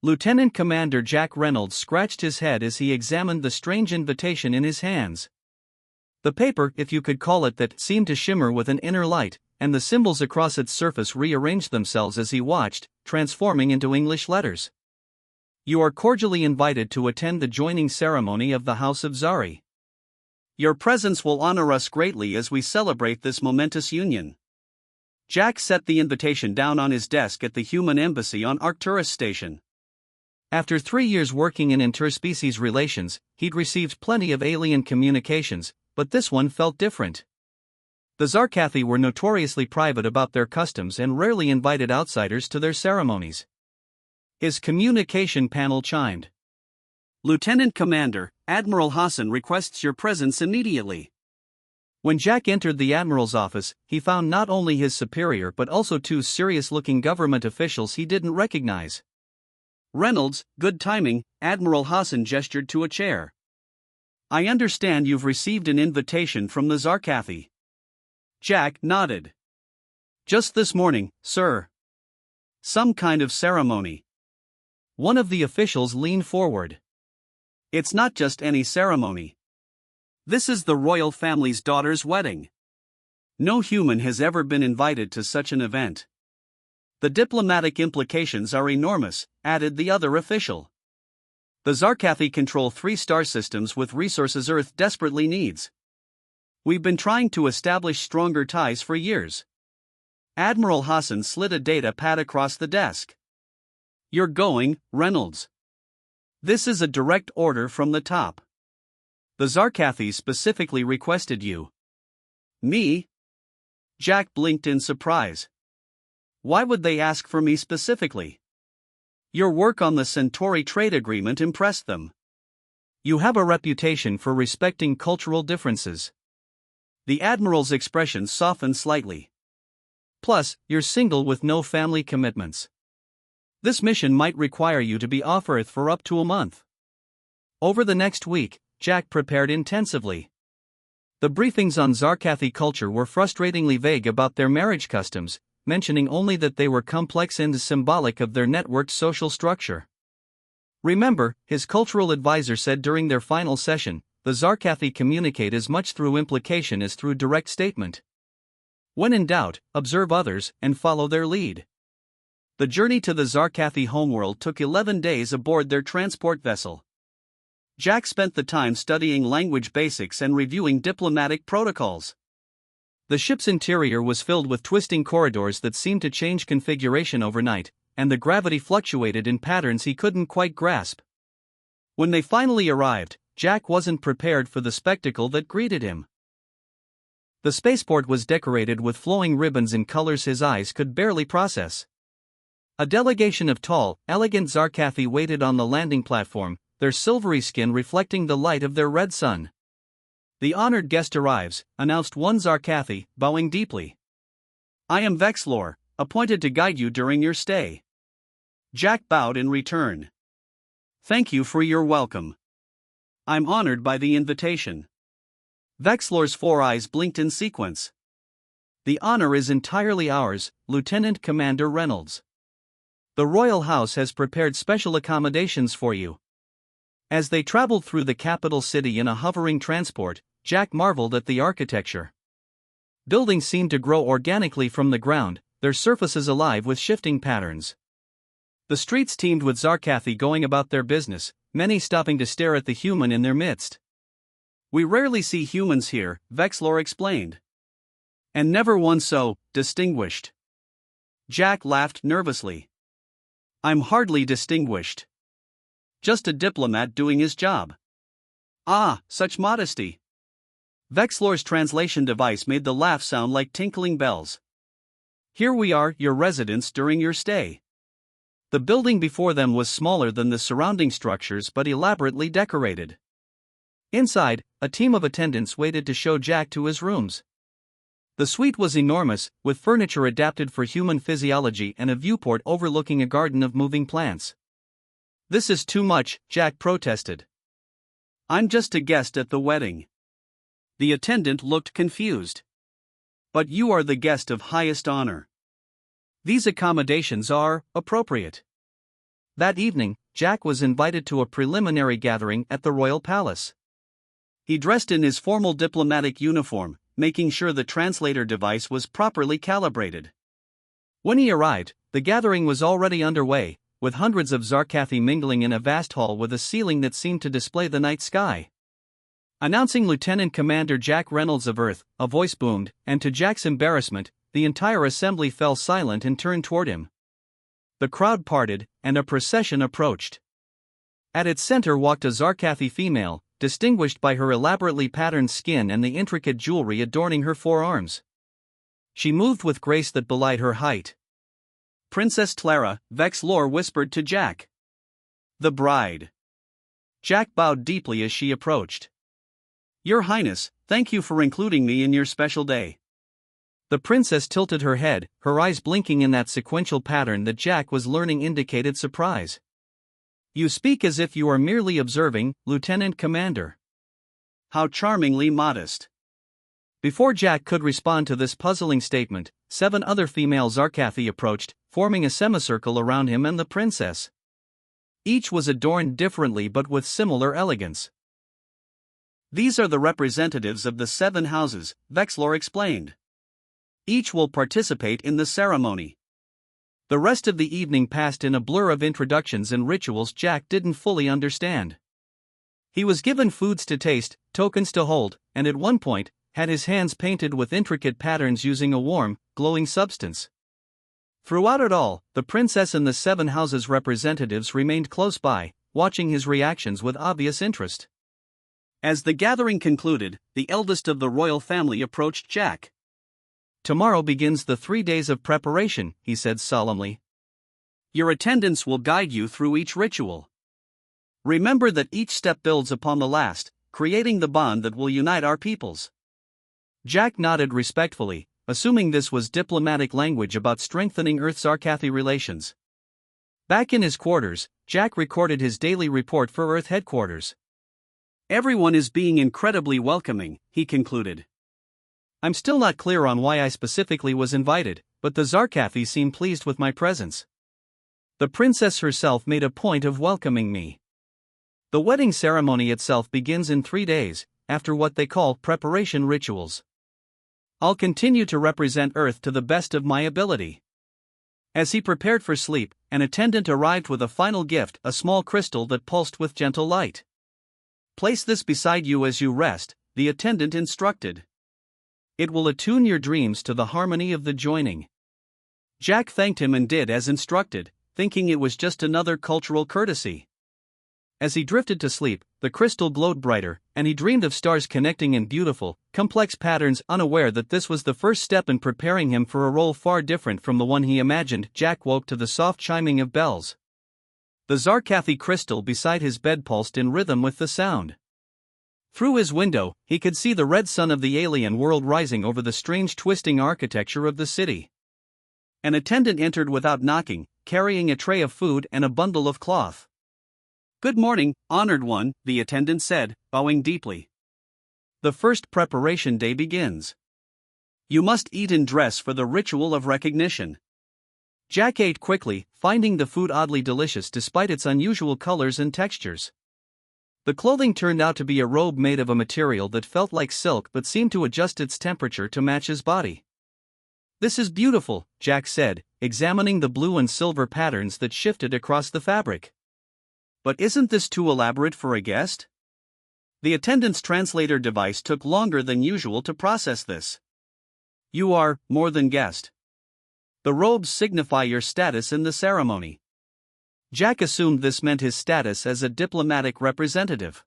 Lieutenant Commander Jack Reynolds scratched his head as he examined the strange invitation in his hands. The paper, if you could call it that, seemed to shimmer with an inner light, and the symbols across its surface rearranged themselves as he watched, transforming into English letters. You are cordially invited to attend the joining ceremony of the House of Zari. Your presence will honor us greatly as we celebrate this momentous union. Jack set the invitation down on his desk at the human embassy on Arcturus Station. After 3 years working in interspecies relations, he'd received plenty of alien communications, but this one felt different. The Zarkathi were notoriously private about their customs and rarely invited outsiders to their ceremonies. His communication panel chimed. Lieutenant Commander, Admiral Hassan requests your presence immediately. When Jack entered the Admiral's office, he found not only his superior but also 2 serious-looking government officials he didn't recognize. Reynolds, good timing, Admiral Hassan gestured to a chair. I understand you've received an invitation from the Zarkathi. Jack nodded. Just this morning, sir. Some kind of ceremony. One of the officials leaned forward. It's not just any ceremony. This is the royal family's daughter's wedding. No human has ever been invited to such an event. The diplomatic implications are enormous, added the other official. The Zarkathi control 3 star systems with resources Earth desperately needs. We've been trying to establish stronger ties for years. Admiral Hassan slid a data pad across the desk. You're going, Reynolds. This is a direct order from the top. The Zarkathi specifically requested you. Me? Jack blinked in surprise. Why would they ask for me specifically? Your work on the Centauri trade agreement impressed them. You have a reputation for respecting cultural differences. The Admiral's expression softened slightly. Plus, you're single with no family commitments. This mission might require you to be off Earth for up to a month. Over the next week, Jack prepared intensively. The briefings on Zarkathi culture were frustratingly vague about their marriage customs, mentioning only that they were complex and symbolic of their networked social structure. Remember, his cultural advisor said during their final session, the Zarkathi communicate as much through implication as through direct statement. When in doubt, observe others and follow their lead. The journey to the Zarkathi homeworld took 11 days aboard their transport vessel. Jack spent the time studying language basics and reviewing diplomatic protocols. The ship's interior was filled with twisting corridors that seemed to change configuration overnight, and the gravity fluctuated in patterns he couldn't quite grasp. When they finally arrived, Jack wasn't prepared for the spectacle that greeted him. The spaceport was decorated with flowing ribbons in colors his eyes could barely process. A delegation of tall, elegant Zarkathi waited on the landing platform, their silvery skin reflecting the light of their red sun. The honored guest arrives, announced one Zarkathi, bowing deeply. I am Vexlor, appointed to guide you during your stay. Jack bowed in return. Thank you for your welcome. I'm honored by the invitation. Vexlor's 4 eyes blinked in sequence. The honor is entirely ours, Lieutenant Commander Reynolds. The Royal House has prepared special accommodations for you. As they traveled through the capital city in a hovering transport, Jack marveled at the architecture. Buildings seemed to grow organically from the ground, their surfaces alive with shifting patterns. The streets teemed with Zarkathi going about their business, many stopping to stare at the human in their midst. We rarely see humans here, Vexlor explained. And never one so distinguished. Jack laughed nervously. I'm hardly distinguished. Just a diplomat doing his job. Ah, such modesty. Vexlor's translation device made the laugh sound like tinkling bells. Here we are, your residence during your stay. The building before them was smaller than the surrounding structures but elaborately decorated. Inside, a team of attendants waited to show Jack to his rooms. The suite was enormous, with furniture adapted for human physiology and a viewport overlooking a garden of moving plants. This is too much, Jack protested. I'm just a guest at the wedding. The attendant looked confused. But you are the guest of highest honor. These accommodations are appropriate. That evening, Jack was invited to a preliminary gathering at the royal palace. He dressed in his formal diplomatic uniform, making sure the translator device was properly calibrated. When he arrived, the gathering was already underway, with hundreds of Zarkathi mingling in a vast hall with a ceiling that seemed to display the night sky. Announcing Lieutenant Commander Jack Reynolds of Earth, a voice boomed, and to Jack's embarrassment, the entire assembly fell silent and turned toward him. The crowd parted, and a procession approached. At its center walked a Zarkathi female, distinguished by her elaborately patterned skin and the intricate jewelry adorning her forearms. She moved with grace that belied her height. Princess Clara, Vex Lore whispered to Jack. The bride. Jack bowed deeply as she approached. Your Highness, thank you for including me in your special day. The princess tilted her head, her eyes blinking in that sequential pattern that Jack was learning indicated surprise. You speak as if you are merely observing, Lieutenant Commander. How charmingly modest. Before Jack could respond to this puzzling statement, 7 other female Zarkathi approached, forming a semicircle around him and the princess. Each was adorned differently but with similar elegance. These are the representatives of the 7 houses, Vexlor explained. Each will participate in the ceremony. The rest of the evening passed in a blur of introductions and rituals Jack didn't fully understand. He was given foods to taste, tokens to hold, and at one point, had his hands painted with intricate patterns using a warm, glowing substance. Throughout it all, the princess and the 7 houses representatives remained close by, watching his reactions with obvious interest. As the gathering concluded, the eldest of the royal family approached Jack. Tomorrow begins the 3 days of preparation, he said solemnly. Your attendants will guide you through each ritual. Remember that each step builds upon the last, creating the bond that will unite our peoples. Jack nodded respectfully, assuming this was diplomatic language about strengthening Earth-Zarkathi relations. Back in his quarters, Jack recorded his daily report for Earth headquarters. Everyone is being incredibly welcoming, he concluded. I'm still not clear on why I specifically was invited, but the Zarkathi seem pleased with my presence. The princess herself made a point of welcoming me. The wedding ceremony itself begins in 3 days, after what they call preparation rituals. I'll continue to represent Earth to the best of my ability. As he prepared for sleep, an attendant arrived with a final gift, a small crystal that pulsed with gentle light. Place this beside you as you rest, the attendant instructed. It will attune your dreams to the harmony of the joining. Jack thanked him and did as instructed, thinking it was just another cultural courtesy. As he drifted to sleep, the crystal glowed brighter, and he dreamed of stars connecting in beautiful, complex patterns, unaware that this was the first step in preparing him for a role far different from the one he imagined. Jack woke to the soft chiming of bells. The Zarkathi crystal beside his bed pulsed in rhythm with the sound. Through his window, he could see the red sun of the alien world rising over the strange twisting architecture of the city. An attendant entered without knocking, carrying a tray of food and a bundle of cloth. Good morning, honored one, the attendant said, bowing deeply. The first preparation day begins. You must eat and dress for the ritual of recognition. Jack ate quickly, finding the food oddly delicious despite its unusual colors and textures. The clothing turned out to be a robe made of a material that felt like silk but seemed to adjust its temperature to match his body. This is beautiful, Jack said, examining the blue and silver patterns that shifted across the fabric. But isn't this too elaborate for a guest? The attendant's translator device took longer than usual to process this. You are more than guest. The robes signify your status in the ceremony. Jack assumed this meant his status as a diplomatic representative.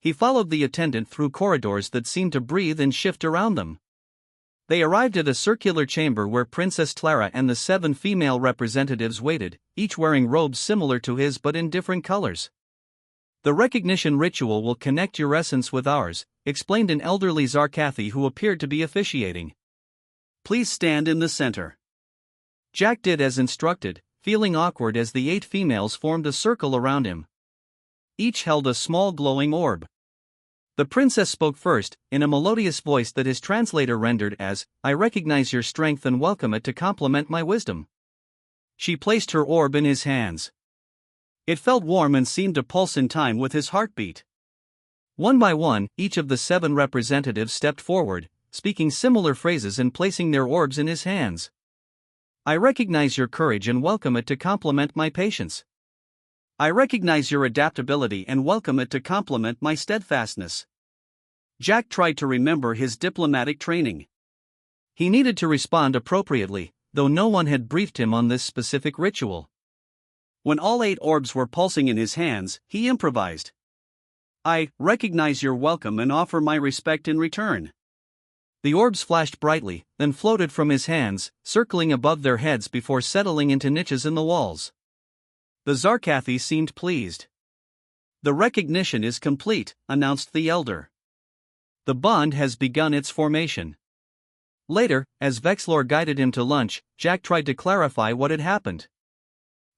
He followed the attendant through corridors that seemed to breathe and shift around them. They arrived at a circular chamber where Princess Clara and the 7 female representatives waited, each wearing robes similar to his but in different colors. The recognition ritual will connect your essence with ours, explained an elderly Zarkathi who appeared to be officiating. Please stand in the center. Jack did as instructed, feeling awkward as the 8 females formed a circle around him. Each held a small glowing orb. The princess spoke first, in a melodious voice that his translator rendered as, I recognize your strength and welcome it to complement my wisdom. She placed her orb in his hands. It felt warm and seemed to pulse in time with his heartbeat. One by one, each of the 7 representatives stepped forward, speaking similar phrases and placing their orbs in his hands. I recognize your courage and welcome it to complement my patience. I recognize your adaptability and welcome it to complement my steadfastness. Jack tried to remember his diplomatic training. He needed to respond appropriately, though no one had briefed him on this specific ritual. When all 8 orbs were pulsing in his hands, he improvised. I recognize your welcome and offer my respect in return. The orbs flashed brightly, then floated from his hands, circling above their heads before settling into niches in the walls. The Zarkathi seemed pleased. The recognition is complete, announced the elder. The bond has begun its formation. Later, as Vexlor guided him to lunch, Jack tried to clarify what had happened.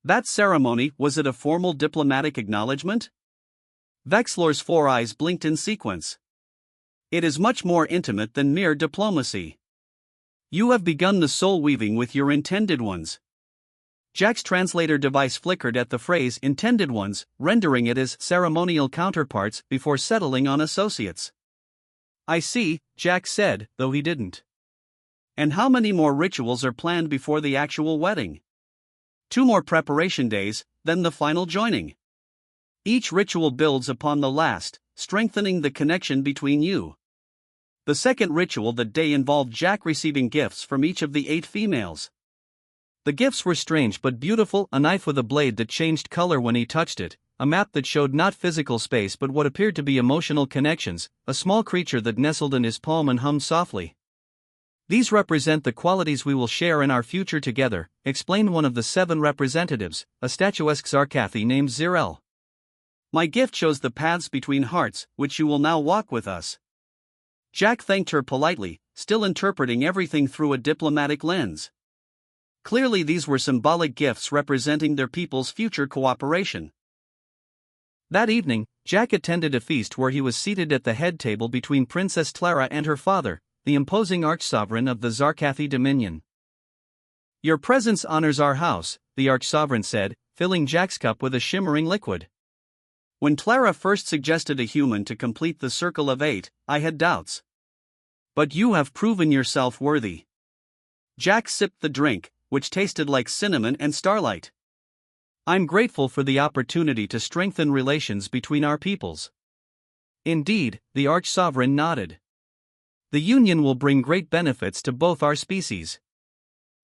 That ceremony, was it a formal diplomatic acknowledgement? Vexlor's 4 eyes blinked in sequence. It is much more intimate than mere diplomacy. You have begun the soul weaving with your intended ones. Jack's translator device flickered at the phrase intended ones, rendering it as ceremonial counterparts before settling on associates. I see, Jack said, though he didn't. And how many more rituals are planned before the actual wedding? 2 more preparation days, then the final joining. Each ritual builds upon the last, strengthening the connection between you. The second ritual that day involved Jack receiving gifts from each of the 8 females. The gifts were strange but beautiful: a knife with a blade that changed color when he touched it, a map that showed not physical space but what appeared to be emotional connections, a small creature that nestled in his palm and hummed softly. These represent the qualities we will share in our future together, explained one of the 7 representatives, a statuesque Zarkathi named Zirel. My gift shows the paths between hearts, which you will now walk with us. Jack thanked her politely, still interpreting everything through a diplomatic lens. Clearly these were symbolic gifts representing their people's future cooperation. That evening, Jack attended a feast where he was seated at the head table between Princess Clara and her father, the imposing archsovereign of the Zarkathi dominion. Your presence honors our house, the archsovereign said, filling Jack's cup with a shimmering liquid. When Clara first suggested a human to complete the circle of 8, I had doubts. But you have proven yourself worthy. Jack sipped the drink, which tasted like cinnamon and starlight. I'm grateful for the opportunity to strengthen relations between our peoples. Indeed, the archsovereign nodded. The union will bring great benefits to both our species.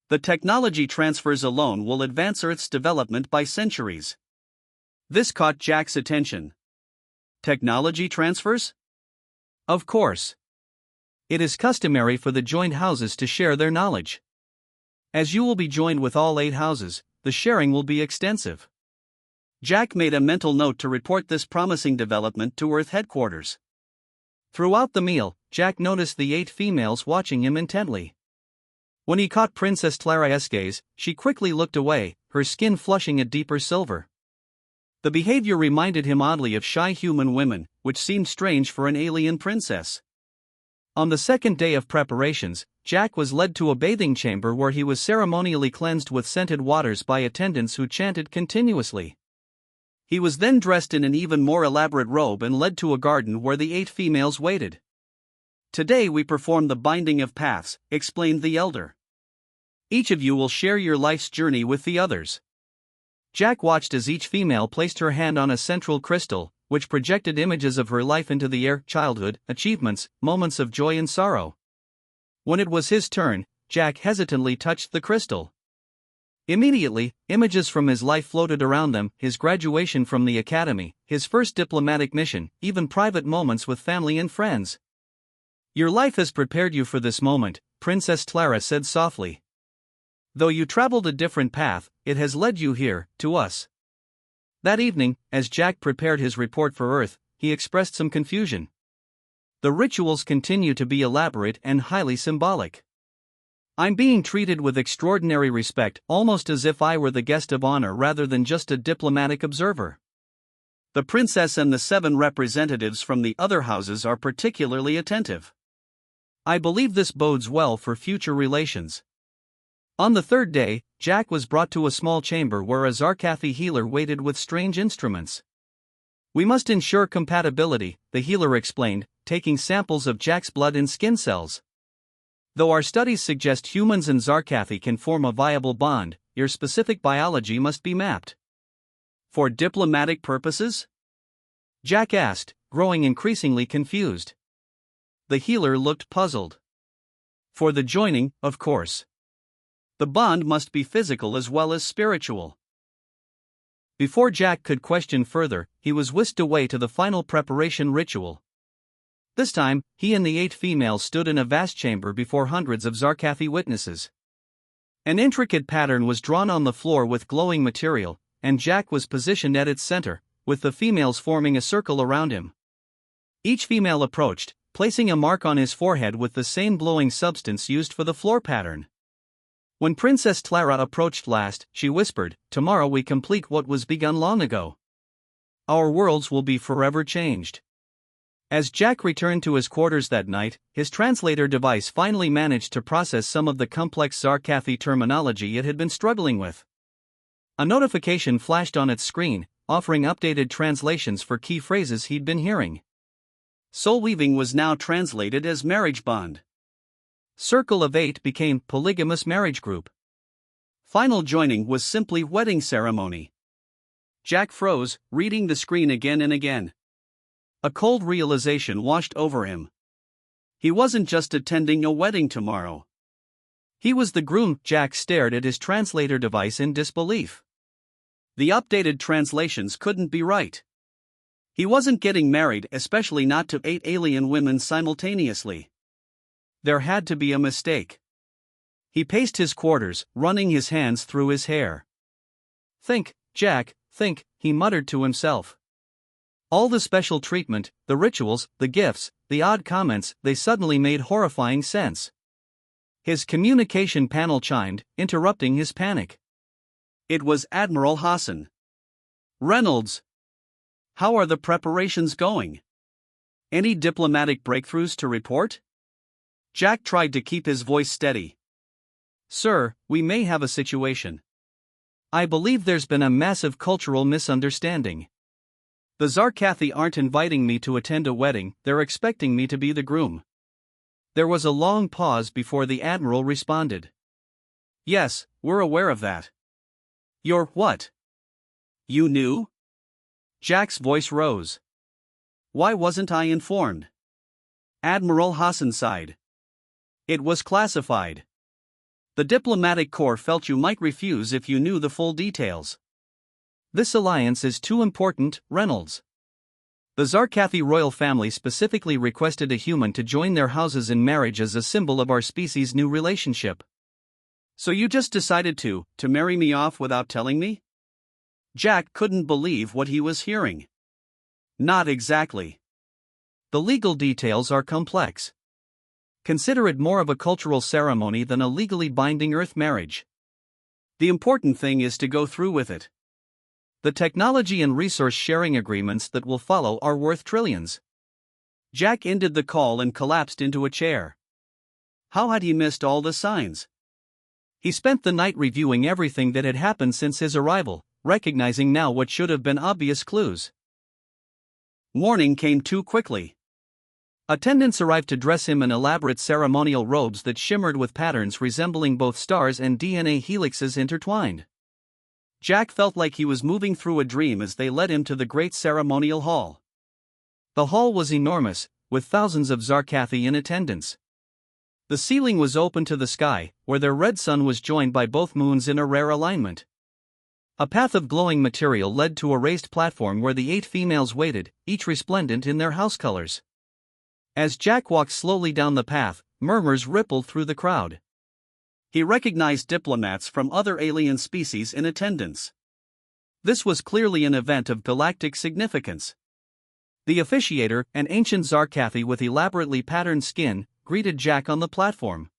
The technology transfers alone will advance Earth's development by centuries. This caught Jack's attention. Technology transfers? Of course. It is customary for the joined houses to share their knowledge. As you will be joined with all 8 houses, the sharing will be extensive. Jack made a mental note to report this promising development to Earth headquarters. Throughout the meal, Jack noticed the 8 females watching him intently. When he caught Princess Clara's gaze, she quickly looked away, her skin flushing a deeper silver. The behavior reminded him oddly of shy human women, which seemed strange for an alien princess. On the second day of preparations, Jack was led to a bathing chamber where he was ceremonially cleansed with scented waters by attendants who chanted continuously. He was then dressed in an even more elaborate robe and led to a garden where the 8 females waited. Today we perform the binding of paths, explained the elder. Each of you will share your life's journey with the others. Jack watched as each female placed her hand on a central crystal, which projected images of her life into the air: childhood, achievements, moments of joy and sorrow. When it was his turn, Jack hesitantly touched the crystal. Immediately, images from his life floated around them: his graduation from the academy, his first diplomatic mission, even private moments with family and friends. Your life has prepared you for this moment, Princess Clara said softly. Though you traveled a different path, it has led you here, to us. That evening, as Jack prepared his report for Earth, he expressed some confusion. The rituals continue to be elaborate and highly symbolic. I'm being treated with extraordinary respect, almost as if I were the guest of honor rather than just a diplomatic observer. The princess and the 7 representatives from the other houses are particularly attentive. I believe this bodes well for future relations. On the third day, Jack was brought to a small chamber where a Zarkathi healer waited with strange instruments. "We must ensure compatibility," the healer explained, taking samples of Jack's blood and skin cells. "Though our studies suggest humans and Zarkathi can form a viable bond, your specific biology must be mapped." "For diplomatic purposes?" Jack asked, growing increasingly confused. The healer looked puzzled. "For the joining, of course. The bond must be physical as well as spiritual." Before Jack could question further, he was whisked away to the final preparation ritual. This time, he and the 8 females stood in a vast chamber before hundreds of Zarkathi witnesses. An intricate pattern was drawn on the floor with glowing material, and Jack was positioned at its center, with the females forming a circle around him. Each female approached, placing a mark on his forehead with the same glowing substance used for the floor pattern. When Princess Clara approached last, she whispered, "Tomorrow we complete what was begun long ago. Our worlds will be forever changed." As Jack returned to his quarters that night, his translator device finally managed to process some of the complex Zarkathi terminology it had been struggling with. A notification flashed on its screen, offering updated translations for key phrases he'd been hearing. Soul weaving was now translated as marriage bond. Circle of 8 became polygamous marriage group. Final joining was simply wedding ceremony. Jack froze, reading the screen again and again. A cold realization washed over him. He wasn't just attending a wedding tomorrow. He was the groom. Jack stared at his translator device in disbelief. The updated translations couldn't be right. He wasn't getting married, especially not to 8 alien women simultaneously. There had to be a mistake. He paced his quarters, running his hands through his hair. "Think, Jack, think," he muttered to himself. All the special treatment, the rituals, the gifts, the odd comments, they suddenly made horrifying sense. His communication panel chimed, interrupting his panic. It was Admiral Hassan. "Reynolds. How are the preparations going? Any diplomatic breakthroughs to report?" Jack tried to keep his voice steady. "Sir, we may have a situation. I believe there's been a massive cultural misunderstanding. The Zarkathi aren't inviting me to attend a wedding, they're expecting me to be the groom." There was a long pause before the Admiral responded. "Yes, we're aware of that." "You're what? You knew?" Jack's voice rose. "Why wasn't I informed?" Admiral Hassan sighed. "It was classified. The diplomatic corps felt you might refuse if you knew the full details." "This alliance is too important, Reynolds. The Zarkathi royal family specifically requested a human to join their houses in marriage as a symbol of our species' new relationship." "So you just decided to marry me off without telling me?" Jack couldn't believe what he was hearing. "Not exactly. The legal details are complex. Consider it more of a cultural ceremony than a legally binding Earth marriage. The important thing is to go through with it. The technology and resource sharing agreements that will follow are worth trillions." Jack ended the call and collapsed into a chair. How had he missed all the signs? He spent the night reviewing everything that had happened since his arrival, recognizing now what should have been obvious clues. Morning came too quickly. Attendants arrived to dress him in elaborate ceremonial robes that shimmered with patterns resembling both stars and DNA helixes intertwined. Jack felt like he was moving through a dream as they led him to the great ceremonial hall. The hall was enormous, with thousands of Zarkathi in attendance. The ceiling was open to the sky, where their red sun was joined by both moons in a rare alignment. A path of glowing material led to a raised platform where the 8 females waited, each resplendent in their house colors. As Jack walked slowly down the path, murmurs rippled through the crowd. He recognized diplomats from other alien species in attendance. This was clearly an event of galactic significance. The officiator, an ancient Zarkathi with elaborately patterned skin, greeted Jack on the platform.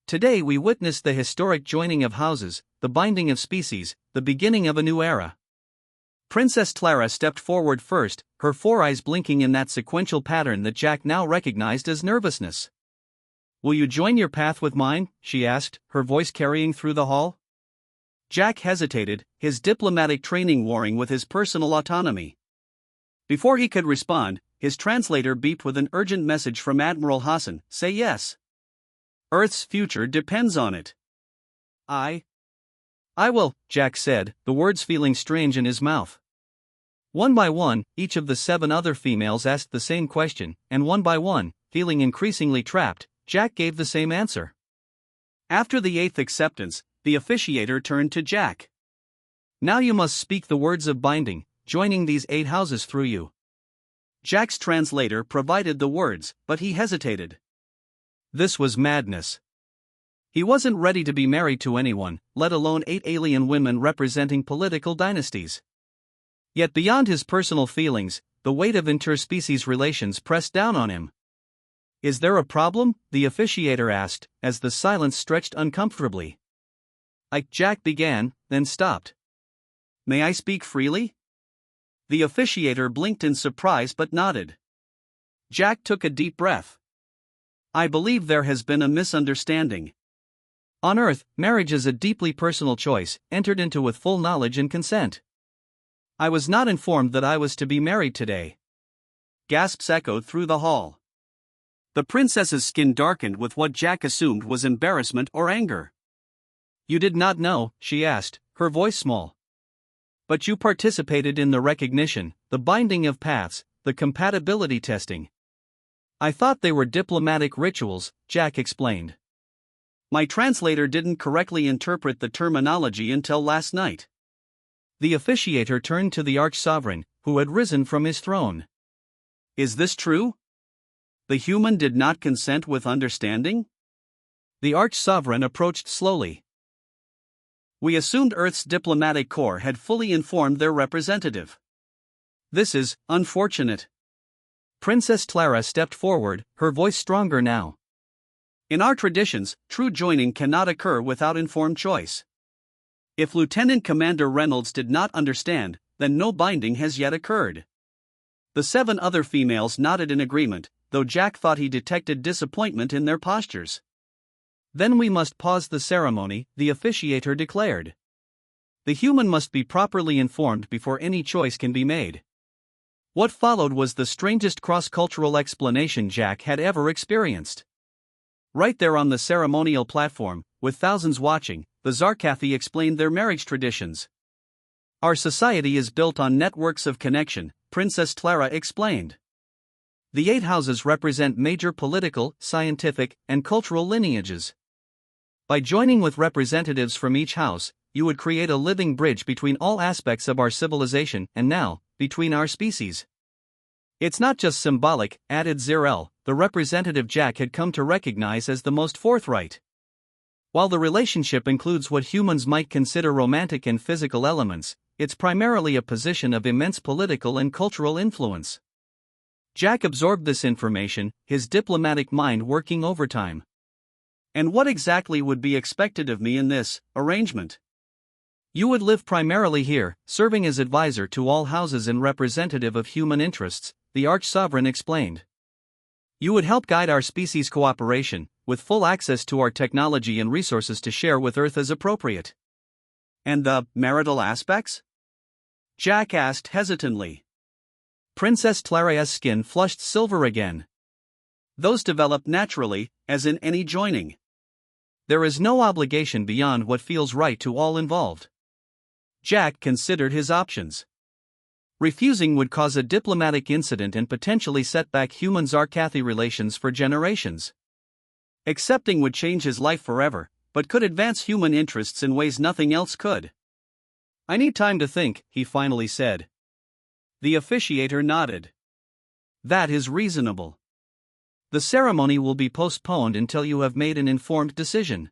"Today we witnessed the historic joining of houses, the binding of species, the beginning of a new era." Princess Clara stepped forward first, her 4 eyes blinking in that sequential pattern that Jack now recognized as nervousness. Will you join your path with mine? She asked, her voice carrying through the hall. Jack hesitated, his diplomatic training warring with his personal autonomy. Before he could respond, his translator beeped with an urgent message from Admiral Hassan, "Say yes. Earth's future depends on it." I will, Jack said, the words feeling strange in his mouth. One by one, each of the 7 other females asked the same question, and one by one, feeling increasingly trapped, Jack gave the same answer. After the 8th acceptance, the officiator turned to Jack. "Now you must speak the words of binding, joining these 8 houses through you." Jack's translator provided the words, but he hesitated. This was madness. He wasn't ready to be married to anyone, let alone 8 alien women representing political dynasties. Yet beyond his personal feelings, the weight of interspecies relations pressed down on him. "Is there a problem?" the officiator asked, as the silence stretched uncomfortably. Jack began, then stopped. "May I speak freely?" The officiator blinked in surprise but nodded. Jack took a deep breath. "I believe there has been a misunderstanding. On Earth, marriage is a deeply personal choice, entered into with full knowledge and consent. I was not informed that I was to be married today." Gasps echoed through the hall. The princess's skin darkened with what Jack assumed was embarrassment or anger. "You did not know?" she asked, her voice small. "But you participated in the recognition, the binding of paths, the compatibility testing." "I thought they were diplomatic rituals," Jack explained. "My translator didn't correctly interpret the terminology until last night." The officiator turned to the Arch-Sovereign, who had risen from his throne. "Is this true? The human did not consent with understanding?" The Arch-Sovereign approached slowly. "We assumed Earth's diplomatic corps had fully informed their representative. This is unfortunate." Princess Clara stepped forward, her voice stronger now. "In our traditions, true joining cannot occur without informed choice. If Lieutenant Commander Reynolds did not understand, then no binding has yet occurred." The 7 other females nodded in agreement, though Jack thought he detected disappointment in their postures. "Then we must pause the ceremony," the officiator declared. "The human must be properly informed before any choice can be made." What followed was the strangest cross-cultural explanation Jack had ever experienced. Right there on the ceremonial platform, with thousands watching, the Zarkathi explained their marriage traditions. "Our society is built on networks of connection," Princess Clara explained. "The 8 houses represent major political, scientific, and cultural lineages. By joining with representatives from each house, you would create a living bridge between all aspects of our civilization and now, between our species." "It's not just symbolic," added Zirel, the representative Jack had come to recognize as the most forthright. "While the relationship includes what humans might consider romantic and physical elements, it's primarily a position of immense political and cultural influence." Jack absorbed this information, his diplomatic mind working overtime. "And what exactly would be expected of me in this arrangement?" "You would live primarily here, serving as advisor to all houses and representative of human interests," the Arch-Sovereign explained. "You would help guide our species cooperation, with full access to our technology and resources to share with Earth as appropriate." "And the marital aspects?" Jack asked hesitantly. Princess Claria's skin flushed silver again. "Those develop naturally, as in any joining. There is no obligation beyond what feels right to all involved." Jack considered his options. Refusing would cause a diplomatic incident and potentially set back human-Zarkathi relations for generations. Accepting would change his life forever, but could advance human interests in ways nothing else could. "I need time to think," he finally said. The officiator nodded. "That is reasonable. The ceremony will be postponed until you have made an informed decision."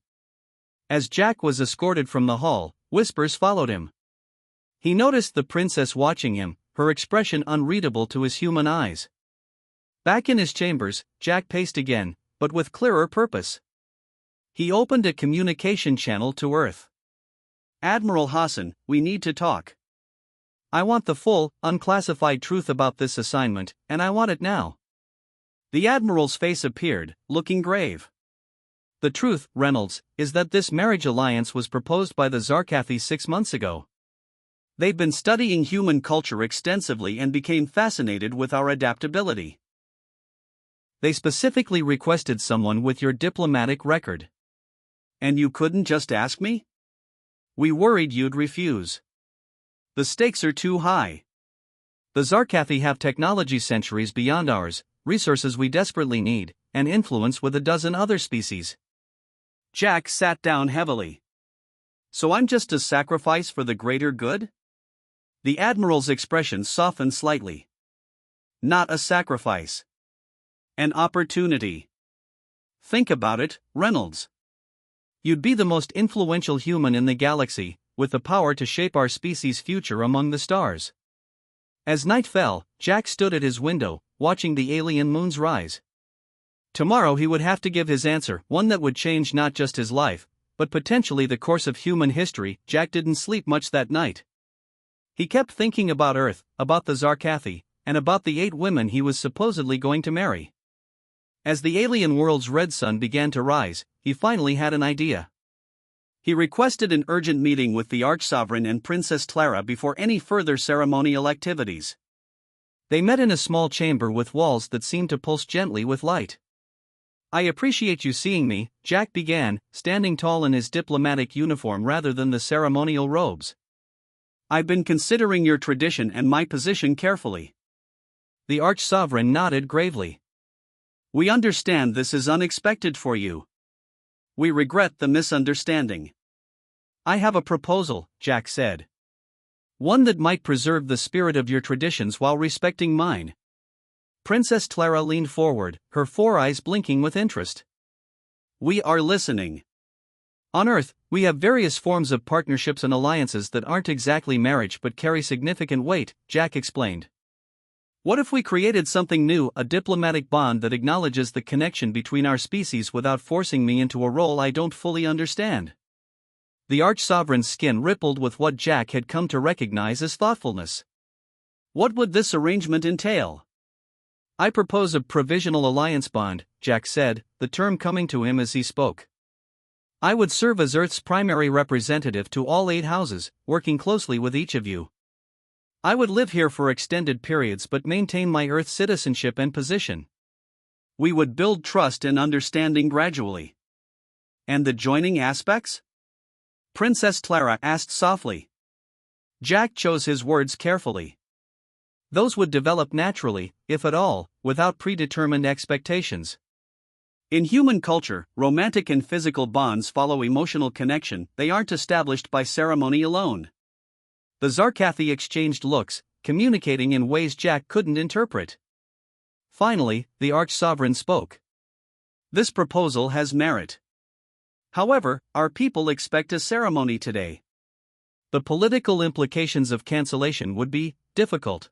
As Jack was escorted from the hall, whispers followed him. He noticed the princess watching him, her expression unreadable to his human eyes. Back in his chambers, Jack paced again, but with clearer purpose. He opened a communication channel to Earth. "Admiral Hassan, we need to talk. I want the full, unclassified truth about this assignment, and I want it now." The Admiral's face appeared, looking grave. The truth, Reynolds, is that this marriage alliance was proposed by the Zarkathi 6 months ago. They've been studying human culture extensively and became fascinated with our adaptability. They specifically requested someone with your diplomatic record. And you couldn't just ask me? We worried you'd refuse. The stakes are too high. The Zarkathi have technology centuries beyond ours, resources we desperately need, and influence with a dozen other species. Jack sat down heavily. So I'm just a sacrifice for the greater good? The Admiral's expression softened slightly. Not a sacrifice. An opportunity. Think about it, Reynolds. You'd be the most influential human in the galaxy, with the power to shape our species' future among the stars. As night fell, Jack stood at his window, watching the alien moons rise. Tomorrow he would have to give his answer, one that would change not just his life, but potentially the course of human history. Jack didn't sleep much that night. He kept thinking about Earth, about the Zarkathi, and about the 8 women he was supposedly going to marry. As the alien world's red sun began to rise, he finally had an idea. He requested an urgent meeting with the Archsovereign and Princess Clara before any further ceremonial activities. They met in a small chamber with walls that seemed to pulse gently with light. I appreciate you seeing me, Jack began, standing tall in his diplomatic uniform rather than the ceremonial robes. I've been considering your tradition and my position carefully. The Arch-Sovereign nodded gravely. We understand this is unexpected for you. We regret the misunderstanding. I have a proposal, Jack said. One that might preserve the spirit of your traditions while respecting mine. Princess Clara leaned forward, her 4 eyes blinking with interest. We are listening. On Earth, we have various forms of partnerships and alliances that aren't exactly marriage but carry significant weight, Jack explained. What if we created something new, a diplomatic bond that acknowledges the connection between our species without forcing me into a role I don't fully understand? The Arch-Sovereign's skin rippled with what Jack had come to recognize as thoughtfulness. What would this arrangement entail? I propose a provisional alliance bond, Jack said, the term coming to him as he spoke. I would serve as Earth's primary representative to all 8 houses, working closely with each of you. I would live here for extended periods but maintain my Earth citizenship and position. We would build trust and understanding gradually. And the joining aspects? Princess Clara asked softly. Jack chose his words carefully. Those would develop naturally, if at all, without predetermined expectations. In human culture, romantic and physical bonds follow emotional connection, they aren't established by ceremony alone. The Zarkathi exchanged looks, communicating in ways Jack couldn't interpret. Finally, the Arch-Sovereign spoke. This proposal has merit. However, our people expect a ceremony today. The political implications of cancellation would be difficult.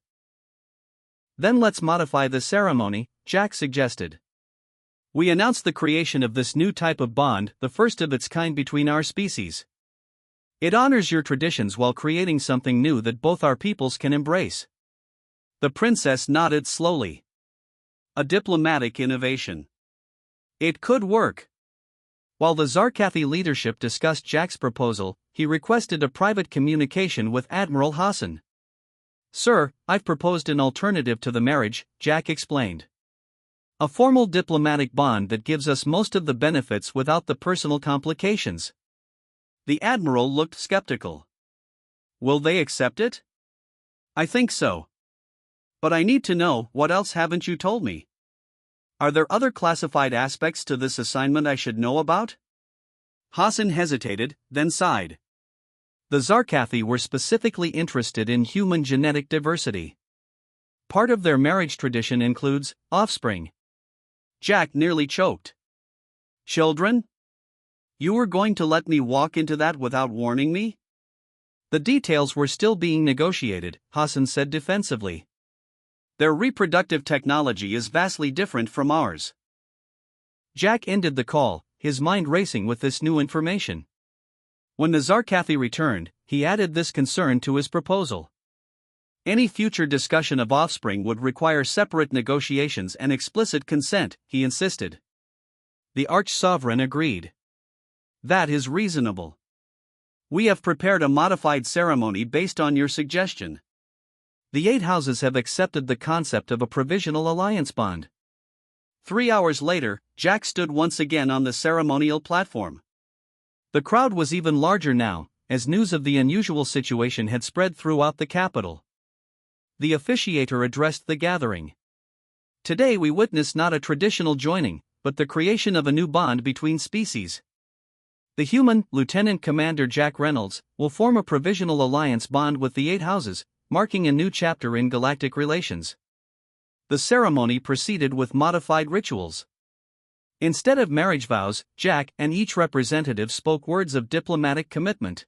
Then let's modify the ceremony, Jack suggested. We announce the creation of this new type of bond, the first of its kind between our species. It honors your traditions while creating something new that both our peoples can embrace. The princess nodded slowly. A diplomatic innovation. It could work. While the Zarkathi leadership discussed Jack's proposal, he requested a private communication with Admiral Hassan. Sir, I've proposed an alternative to the marriage, Jack explained. A formal diplomatic bond that gives us most of the benefits without the personal complications. The Admiral looked skeptical. Will they accept it? I think so. But I need to know, what else haven't you told me? Are there other classified aspects to this assignment I should know about? Hassan hesitated, then sighed. The Zarkathi were specifically interested in human genetic diversity. Part of their marriage tradition includes offspring. Jack nearly choked. Children? You were going to let me walk into that without warning me? The details were still being negotiated, Hassan said defensively. Their reproductive technology is vastly different from ours. Jack ended the call, his mind racing with this new information. When the Zarkathi returned, he added this concern to his proposal. Any future discussion of offspring would require separate negotiations and explicit consent, he insisted. The Arch-Sovereign agreed. That is reasonable. We have prepared a modified ceremony based on your suggestion. The 8 houses have accepted the concept of a provisional alliance bond. 3 hours later, Jack stood once again on the ceremonial platform. The crowd was even larger now, as news of the unusual situation had spread throughout the capital. The officiator addressed the gathering. Today we witness not a traditional joining, but the creation of a new bond between species. The human, Lieutenant Commander Jack Reynolds, will form a provisional alliance bond with the 8 houses, marking a new chapter in galactic relations. The ceremony proceeded with modified rituals. Instead of marriage vows, Jack and each representative spoke words of diplomatic commitment.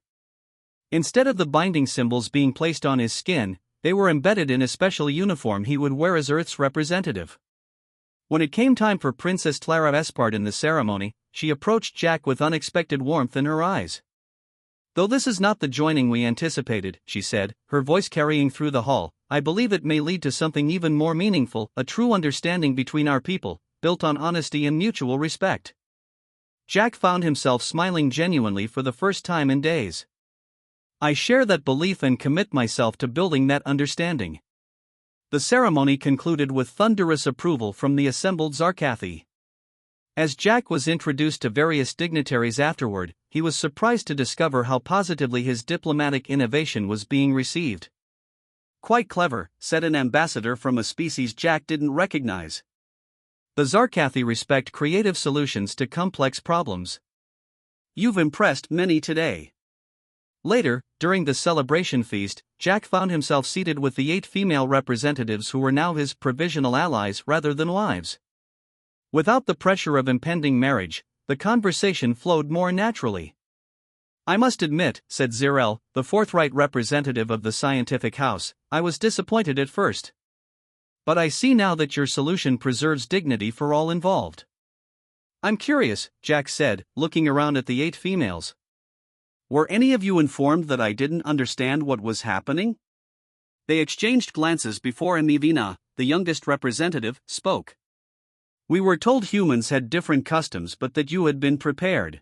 Instead of the binding symbols being placed on his skin, they were embedded in a special uniform he would wear as Earth's representative. When it came time for Princess Clara's part in the ceremony, she approached Jack with unexpected warmth in her eyes. Though this is not the joining we anticipated, she said, her voice carrying through the hall, I believe it may lead to something even more meaningful, a true understanding between our people, built on honesty and mutual respect. Jack found himself smiling genuinely for the first time in days. I share that belief and commit myself to building that understanding. The ceremony concluded with thunderous approval from the assembled Zarkathi. As Jack was introduced to various dignitaries afterward, he was surprised to discover how positively his diplomatic innovation was being received. Quite clever, said an ambassador from a species Jack didn't recognize. The Zarkathi respect creative solutions to complex problems. You've impressed many today. Later, during the celebration feast, Jack found himself seated with the 8 female representatives who were now his provisional allies rather than wives. Without the pressure of impending marriage, the conversation flowed more naturally. I must admit, said Zirel, the forthright representative of the scientific house, I was disappointed at first. But I see now that your solution preserves dignity for all involved. I'm curious, Jack said, looking around at the 8 females. Were any of you informed that I didn't understand what was happening? They exchanged glances before Emivina, the youngest representative, spoke. We were told humans had different customs but that you had been prepared.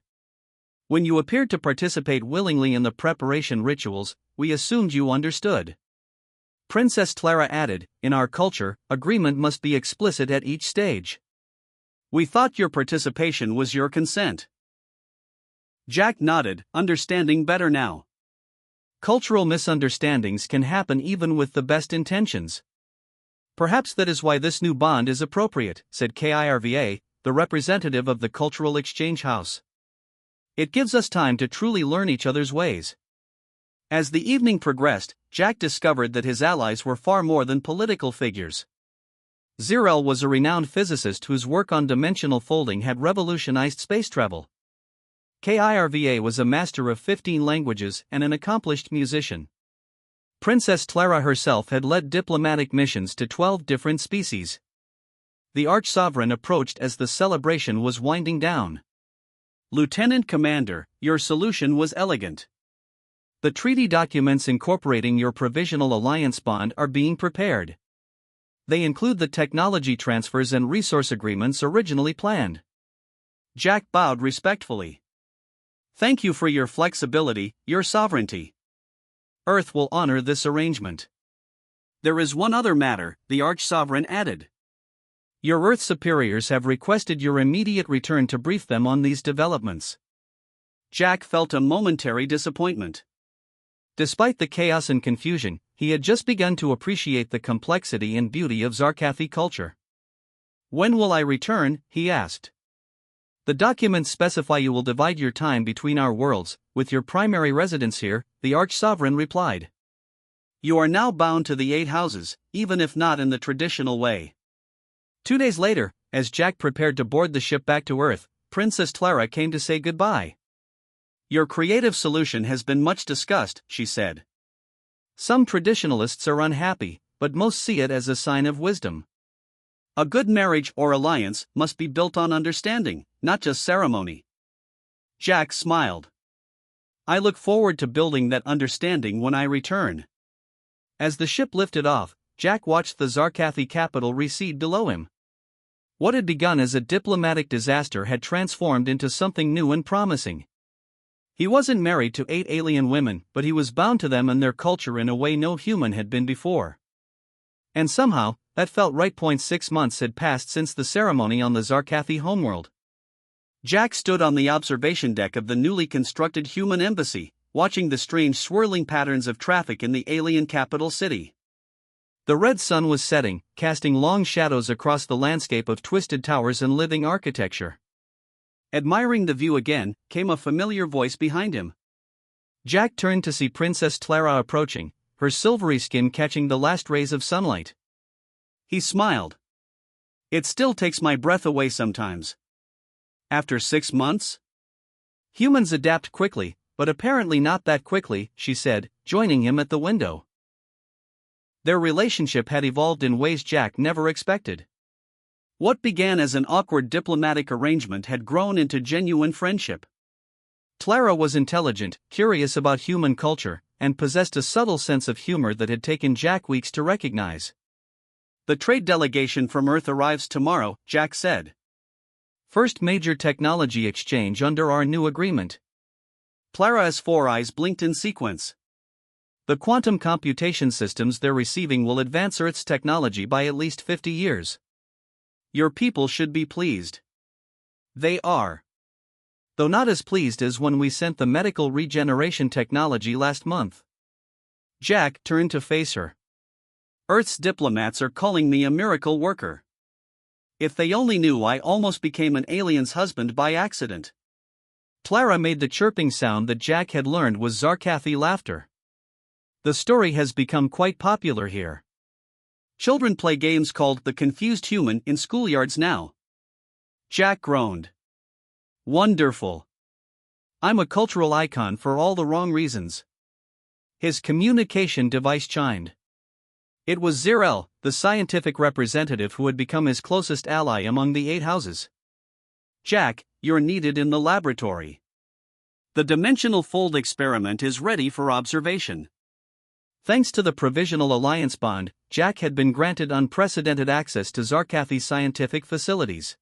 When you appeared to participate willingly in the preparation rituals, we assumed you understood. Princess Clara added, in our culture, agreement must be explicit at each stage. We thought your participation was your consent. Jack nodded, understanding better now. Cultural misunderstandings can happen even with the best intentions. Perhaps that is why this new bond is appropriate, said Kirva, the representative of the Cultural Exchange House. It gives us time to truly learn each other's ways. As the evening progressed, Jack discovered that his allies were far more than political figures. Zirel was a renowned physicist whose work on dimensional folding had revolutionized space travel. Kirva was a master of 15 languages and an accomplished musician. Princess Clara herself had led diplomatic missions to 12 different species. The Arch-Sovereign approached as the celebration was winding down. Lieutenant Commander, your solution was elegant. The treaty documents incorporating your provisional alliance bond are being prepared. They include the technology transfers and resource agreements originally planned. Jack bowed respectfully. Thank you for your flexibility, your sovereignty. Earth will honor this arrangement. There is one other matter, the Arch-Sovereign added. Your Earth superiors have requested your immediate return to brief them on these developments. Jack felt a momentary disappointment. Despite the chaos and confusion, he had just begun to appreciate the complexity and beauty of Zarkathi culture. When will I return? He asked. The documents specify you will divide your time between our worlds, with your primary residence here, the Arch-Sovereign replied. You are now bound to the 8 houses, even if not in the traditional way. 2 days later, as Jack prepared to board the ship back to Earth, Princess Clara came to say goodbye. Your creative solution has been much discussed, she said. Some traditionalists are unhappy, but most see it as a sign of wisdom. A good marriage or alliance must be built on understanding, not just ceremony. Jack smiled. I look forward to building that understanding when I return. As the ship lifted off, Jack watched the Zarkathi capital recede below him. What had begun as a diplomatic disaster had transformed into something new and promising. He wasn't married to 8 alien women, but he was bound to them and their culture in a way no human had been before. And somehow, that felt right. 6 months had passed since the ceremony on the Zarkathi homeworld. Jack stood on the observation deck of the newly constructed human embassy, watching the strange swirling patterns of traffic in the alien capital city. The red sun was setting, casting long shadows across the landscape of twisted towers and living architecture. Admiring the view again, came a familiar voice behind him. Jack turned to see Princess Clara approaching, her silvery skin catching the last rays of sunlight. He smiled. It still takes my breath away sometimes. After 6 months? Humans adapt quickly, but apparently not that quickly, she said, joining him at the window. Their relationship had evolved in ways Jack never expected. What began as an awkward diplomatic arrangement had grown into genuine friendship. Clara was intelligent, curious about human culture, and possessed a subtle sense of humor that had taken Jack weeks to recognize. The trade delegation from Earth arrives tomorrow, Jack said. First major technology exchange under our new agreement. Clara's 4 eyes blinked in sequence. The quantum computation systems they're receiving will advance Earth's technology by at least 50 years. Your people should be pleased. They are. Though not as pleased as when we sent the medical regeneration technology last month. Jack turned to face her. Earth's diplomats are calling me a miracle worker. If they only knew I almost became an alien's husband by accident. Clara made the chirping sound that Jack had learned was Zarkathi laughter. The story has become quite popular here. Children play games called The Confused Human in schoolyards now. Jack groaned. Wonderful. I'm a cultural icon for all the wrong reasons. His communication device chimed. It was Zirel, the scientific representative who had become his closest ally among the 8 houses. Jack, you're needed in the laboratory. The dimensional fold experiment is ready for observation. Thanks to the Provisional Alliance Bond, Jack had been granted unprecedented access to Zarkathi's scientific facilities.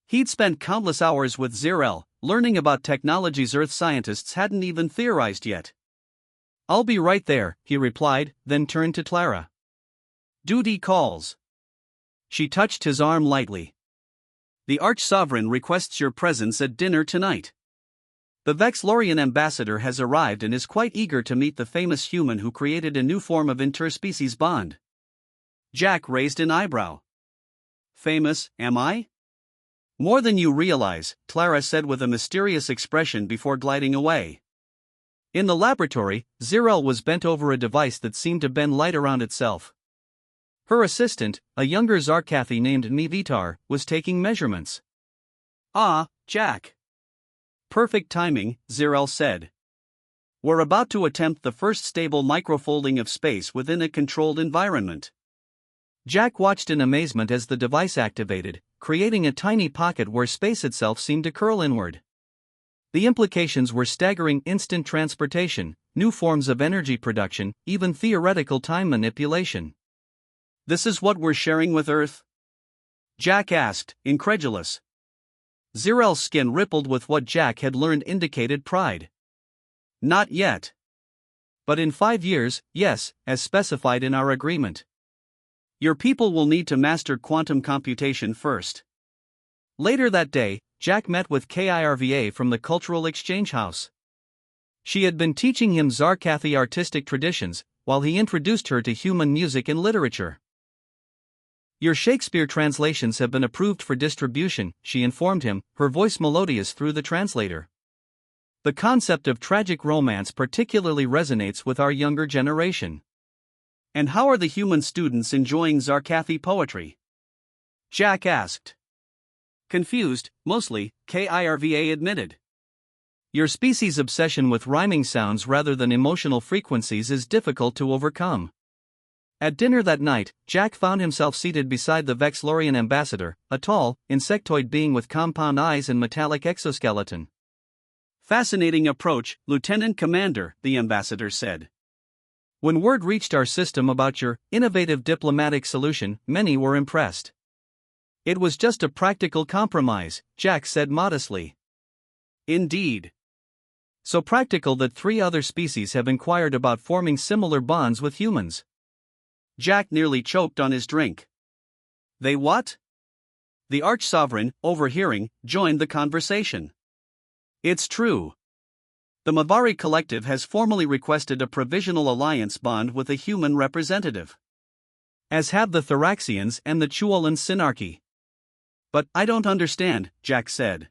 He'd spent countless hours with Zirel, learning about technologies Earth scientists hadn't even theorized yet. I'll be right there, he replied, then turned to Clara. Duty calls. She touched his arm lightly. The Arch-Sovereign requests your presence at dinner tonight. The Vexlorian ambassador has arrived and is quite eager to meet the famous human who created a new form of interspecies bond. Jack raised an eyebrow. Famous, am I? More than you realize, Clara said with a mysterious expression before gliding away. In the laboratory, Zirel was bent over a device that seemed to bend light around itself. Her assistant, a younger Zarkathi named Mivitar, was taking measurements. Ah, Jack. Perfect timing, Zirel said. We're about to attempt the first stable microfolding of space within a controlled environment. Jack watched in amazement as the device activated, creating a tiny pocket where space itself seemed to curl inward. The implications were staggering: instant transportation, new forms of energy production, even theoretical time manipulation. This is what we're sharing with Earth? Jack asked, incredulous. Zirel's skin rippled with what Jack had learned indicated pride. Not yet. But in 5 years, yes, as specified in our agreement. Your people will need to master quantum computation first. Later that day, Jack met with Kirva from the Cultural Exchange House. She had been teaching him Zarkathi artistic traditions, while he introduced her to human music and literature. Your Shakespeare translations have been approved for distribution, she informed him, her voice melodious through the translator. The concept of tragic romance particularly resonates with our younger generation. And how are the human students enjoying Zarkathi poetry? Jack asked. Confused, mostly, Kirva admitted. Your species' obsession with rhyming sounds rather than emotional frequencies is difficult to overcome. At dinner that night, Jack found himself seated beside the Vexlorian ambassador, a tall, insectoid being with compound eyes and metallic exoskeleton. Fascinating approach, Lieutenant Commander, the ambassador said. When word reached our system about your innovative diplomatic solution, many were impressed. It was just a practical compromise, Jack said modestly. Indeed. So practical that 3 other species have inquired about forming similar bonds with humans. Jack nearly choked on his drink. They what? The Arch-Sovereign, overhearing, joined the conversation. It's true. The Mavari Collective has formally requested a provisional alliance bond with a human representative. As have the Thoraxians and the Chuolan Synarchy. But I don't understand, Jack said.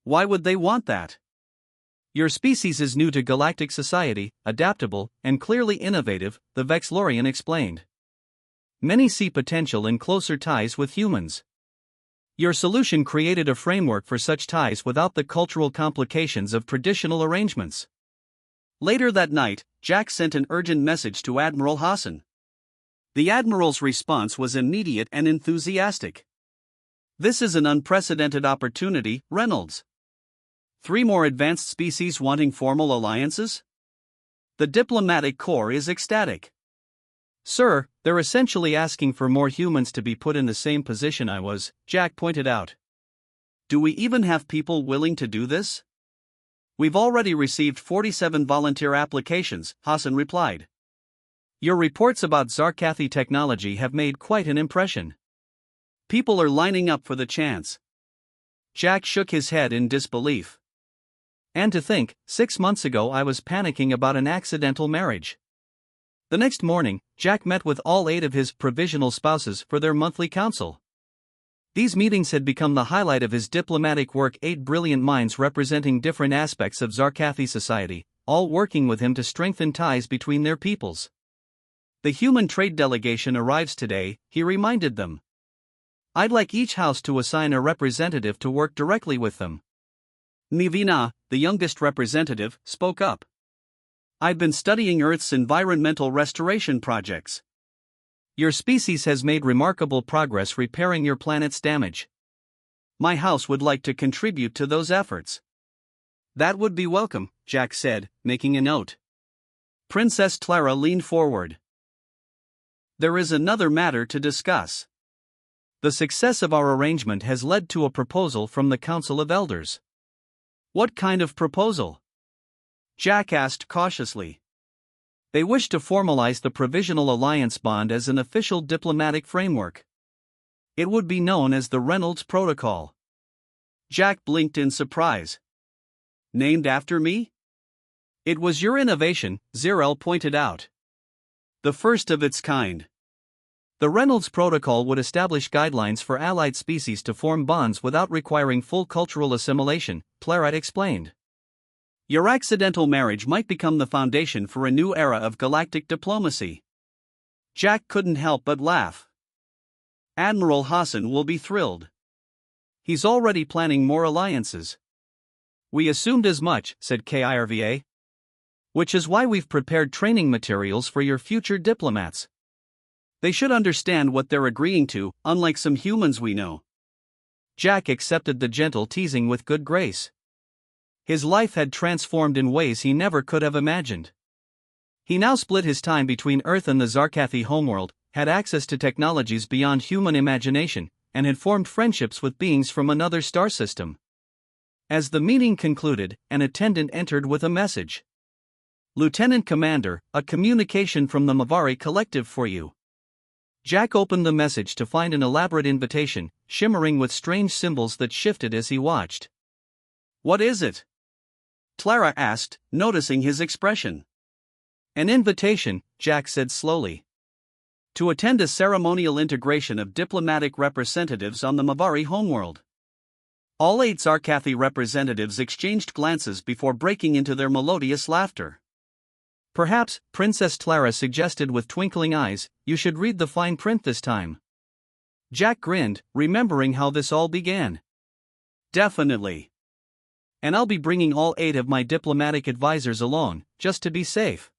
Why would they want that? Your species is new to galactic society, adaptable, and clearly innovative, the Vexlorian explained. Many see potential in closer ties with humans. Your solution created a framework for such ties without the cultural complications of traditional arrangements. Later that night, Jack sent an urgent message to Admiral Hassan. The Admiral's response was immediate and enthusiastic. This is an unprecedented opportunity, Reynolds. 3 more advanced species wanting formal alliances? The diplomatic corps is ecstatic. Sir, they're essentially asking for more humans to be put in the same position I was, Jack pointed out. Do we even have people willing to do this? We've already received 47 volunteer applications, Hassan replied. Your reports about Zarkathi technology have made quite an impression. People are lining up for the chance. Jack shook his head in disbelief. And to think, 6 months ago I was panicking about an accidental marriage. The next morning, Jack met with all 8 of his provisional spouses for their monthly council. These meetings had become the highlight of his diplomatic work, 8 brilliant minds representing different aspects of Zarkathi society, all working with him to strengthen ties between their peoples. The human trade delegation arrives today, he reminded them. I'd like each house to assign a representative to work directly with them. Nivina, the youngest representative, spoke up. I've been studying Earth's environmental restoration projects. Your species has made remarkable progress repairing your planet's damage. My house would like to contribute to those efforts. That would be welcome, Jack said, making a note. Princess Clara leaned forward. There is another matter to discuss. The success of our arrangement has led to a proposal from the Council of Elders. What kind of proposal? Jack asked cautiously. They wish to formalize the Provisional Alliance Bond as an official diplomatic framework. It would be known as the Reynolds Protocol. Jack blinked in surprise. Named after me? It was your innovation, Zirel pointed out. The first of its kind. The Reynolds Protocol would establish guidelines for allied species to form bonds without requiring full cultural assimilation, Claret explained. Your accidental marriage might become the foundation for a new era of galactic diplomacy. Jack couldn't help but laugh. Admiral Hassan will be thrilled. He's already planning more alliances. We assumed as much, said KIRVA. Which is why we've prepared training materials for your future diplomats. They should understand what they're agreeing to, unlike some humans we know. Jack accepted the gentle teasing with good grace. His life had transformed in ways he never could have imagined. He now split his time between Earth and the Zarkathi homeworld, had access to technologies beyond human imagination, and had formed friendships with beings from another star system. As the meeting concluded, an attendant entered with a message. Lieutenant Commander, a communication from the Mavari Collective for you. Jack opened the message to find an elaborate invitation, shimmering with strange symbols that shifted as he watched. What is it? Clara asked, noticing his expression. An invitation, Jack said slowly. To attend a ceremonial integration of diplomatic representatives on the Mavari homeworld. All 8 Zarkathi representatives exchanged glances before breaking into their melodious laughter. Perhaps, Princess Clara suggested with twinkling eyes, you should read the fine print this time. Jack grinned, remembering how this all began. Definitely. And I'll be bringing all 8 of my diplomatic advisors along, just to be safe.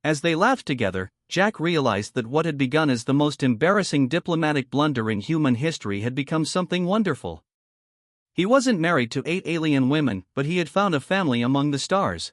As they laughed together, Jack realized that what had begun as the most embarrassing diplomatic blunder in human history had become something wonderful. He wasn't married to 8 alien women, but he had found a family among the stars.